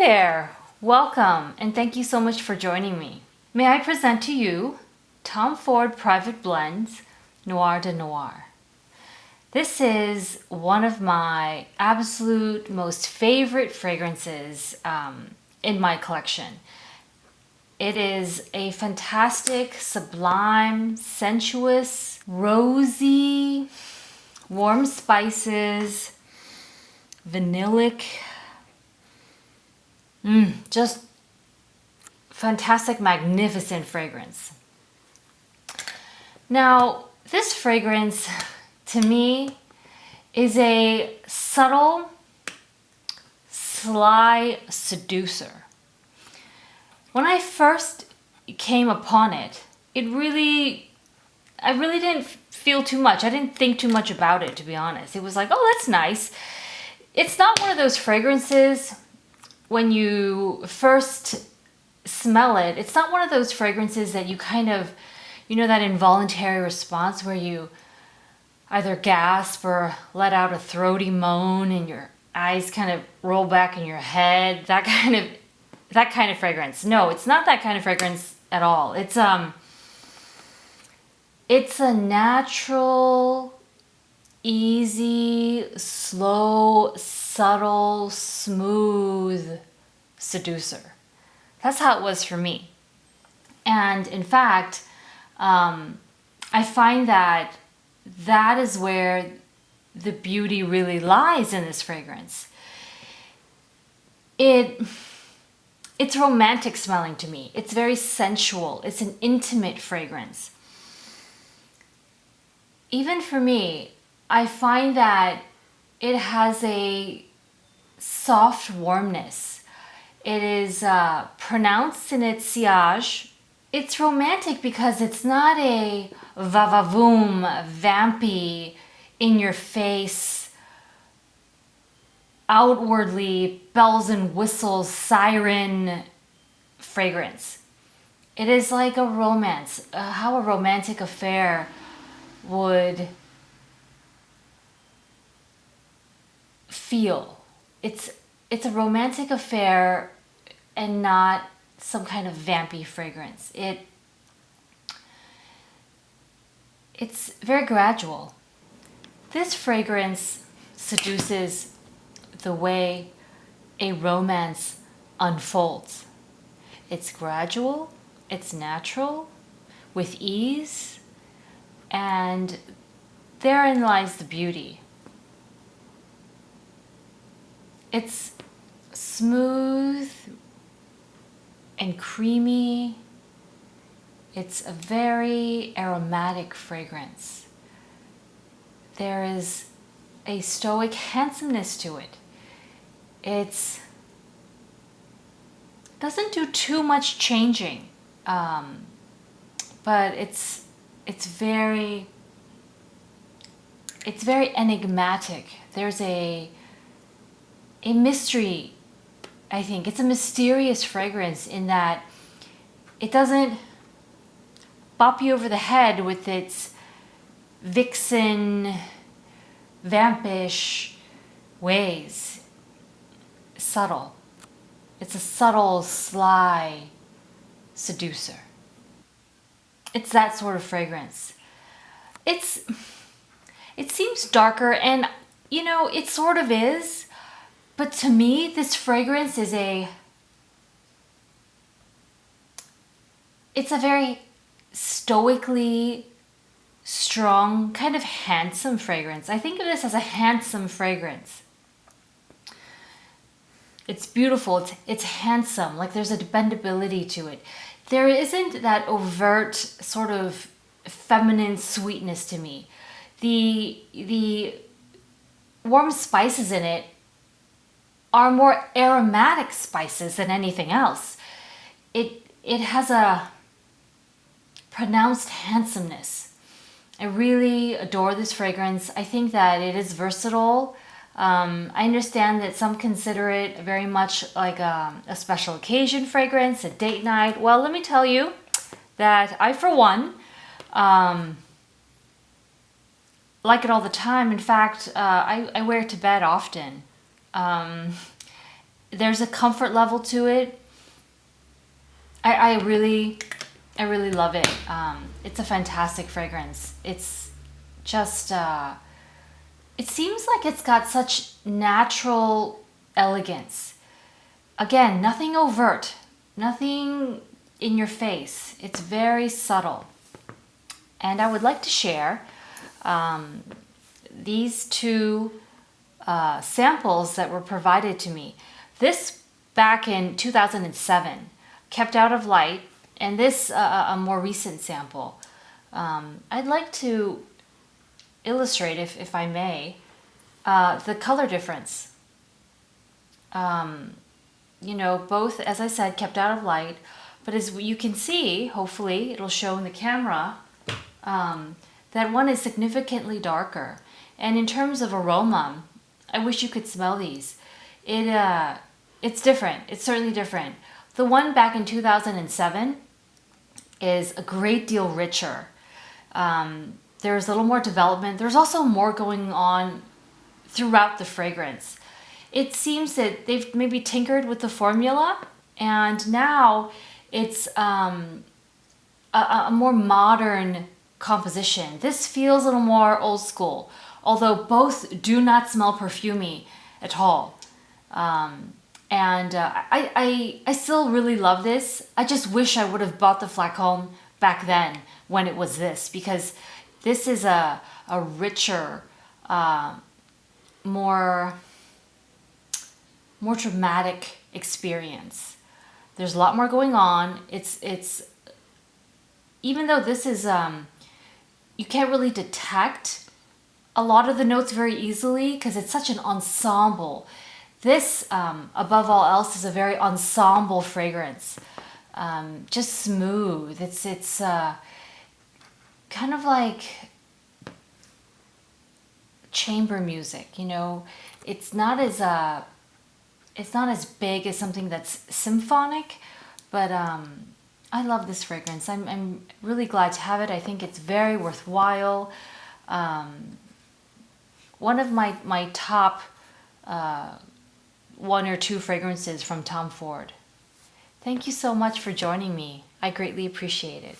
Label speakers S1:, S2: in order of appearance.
S1: there! Welcome and thank you so much for joining me. May I present to you Tom Ford Private Blends Noir de Noir. This is one of my absolute most favorite fragrances in my collection. It is a fantastic, sublime, sensuous, rosy, warm spices, vanillic, just fantastic, magnificent fragrance. Now, this fragrance to me is a subtle, sly seducer. When I first came upon it, I really didn't feel too much. I didn't think too much about it, to be honest. It was like, oh, that's nice. It's not one of those fragrances when you first smell it. It's not one of those fragrances that you kind of, that involuntary response where you either gasp or let out a throaty moan and your eyes kind of roll back in your head. That kind of fragrance. No, it's not that kind of fragrance at all. It's a natural, easy, slow, subtle, smooth seducer. That's how it was for me. And in fact, I find that is where the beauty really lies in this fragrance. It's romantic smelling to me. It's very sensual. It's an intimate fragrance. Even for me, I find that it has a soft warmness. It is pronounced in its sillage. It's romantic because it's not a va-va-voom, vampy, in-your-face, outwardly bells and whistles, siren fragrance. It is like a romance, how a romantic affair would feel. It's a romantic affair and not some kind of vampy fragrance. It's very gradual. This fragrance seduces the way a romance unfolds. It's gradual, it's natural, with ease, and therein lies the beauty. It's smooth and creamy. It's a very aromatic fragrance. There is a stoic handsomeness to it. It doesn't do too much changing, but it's very enigmatic. There's a mystery. I think it's a mysterious fragrance in that it doesn't bop you over the head with its vixen, vampish ways. Subtle. It's a subtle, sly seducer. It's that sort of fragrance. It seems darker, and it sort of is, but to me this fragrance is it's a very stoically strong, kind of handsome fragrance. I think of this as a handsome fragrance. It's beautiful, it's handsome, like there's a dependability to it. There isn't that overt sort of feminine sweetness to me. The warm spices in it are more aromatic spices than anything else. It has a pronounced handsomeness. I really adore this fragrance. I think that it is versatile. I understand that some consider it very much like a special occasion fragrance, a date night. Well, let me tell you that I, for one, like it all the time. In fact, I wear it to bed often. there's a comfort level to it. I really love it. It's a fantastic fragrance. It's just, it seems like it's got such natural elegance. Again, nothing overt, nothing in your face. It's very subtle. And I would like to share these two samples that were provided to me. This back in 2007, Kept Out of Light, and this a more recent sample. I'd like to illustrate, if I may, the color difference. You know, both, as I said, Kept Out of Light, but as you can see, hopefully it'll show in the camera, that one is significantly darker. And in terms of aroma, I wish you could smell these. It's different. It's certainly different. The one back in 2007 is a great deal richer. There's a little more development. There's also more going on throughout the fragrance. It seems that they've maybe tinkered with the formula, and now it's a more modern composition. This feels a little more old school, although both do not smell perfumey at all. I still really love this. I just wish I would have bought the flacon back then when it was this, because this is a richer, more dramatic experience. There's a lot more going on. It's even though this is you can't really detect a lot of the notes very easily because it's such an ensemble. This, above all else, is a very ensemble fragrance. Just smooth. It's kind of like chamber music. You know, it's not as big as something that's symphonic, but I love this fragrance. I'm really glad to have it. I think it's very worthwhile. One of my top one or two fragrances from Tom Ford. Thank you so much for joining me. I greatly appreciate it.